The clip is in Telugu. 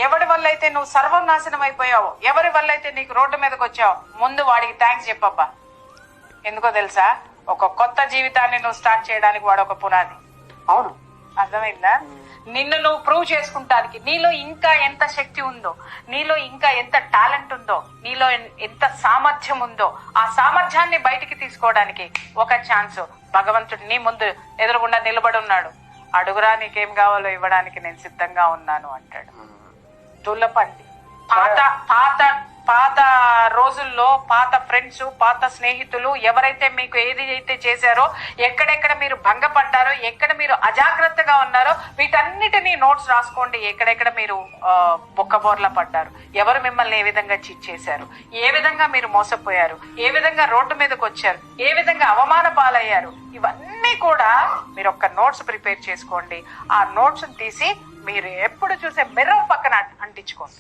ఎవరి వల్ల అయితే నువ్వు సర్వం నాశనం అయిపోయావు, ఎవరి వల్ల అయితే నీకు రోడ్డు మీదకి వచ్చావు, ముందు వాడికి థ్యాంక్స్ చెప్పబ్బా. ఎందుకో తెలుసా, ఒక కొత్త జీవితాన్ని నువ్వు స్టార్ట్ చేయడానికి వాడు ఒక పునాది. అవును, అర్థమైందా? నిన్ను నువ్వు ప్రూవ్ చేసుకుంటానికి నీలో ఇంకా ఎంత శక్తి ఉందో, నీలో ఇంకా ఎంత టాలెంట్ ఉందో, నీలో ఎంత సామర్థ్యం ఉందో, ఆ సామర్థ్యాన్ని బయటికి తీసుకోవడానికి ఒక ఛాన్స్ భగవంతుడు నీ ముందు ఎదురుగుండా నిలబడి ఉన్నాడు. అడుగురా, నీకేం కావాలో ఇవ్వడానికి నేను సిద్ధంగా ఉన్నాను అంటాడు. దుల్లపండి. పాత పాత పాత రోజుల్లో పాత ఫ్రెండ్స్, పాత స్నేహితులు ఎవరైతే మీకు ఏది అయితే చేశారో, ఎక్కడెక్కడ మీరు భంగపడ్డారో, ఎక్కడ మీరు అజాగ్రత్తగా ఉన్నారో, వీటన్నిటినీ నోట్స్ రాసుకోండి. ఎక్కడెక్కడ మీరు బొక్కబోర్లా పడ్డారు, ఎవరు మిమ్మల్ని ఏ విధంగా చీట్ చేశారు, ఏ విధంగా మీరు మోసపోయారు, ఏ విధంగా రోడ్డు మీదకి వచ్చారు, ఏ విధంగా అవమాన పాలయ్యారు, ఇవన్నీ కూడా మీరు ఒక నోట్స్ ప్రిపేర్ చేసుకోండి. ఆ నోట్స్ తీసి మీరు ఎప్పుడు చూసే మిర్రర్ పక్కన అంటించుకోండి.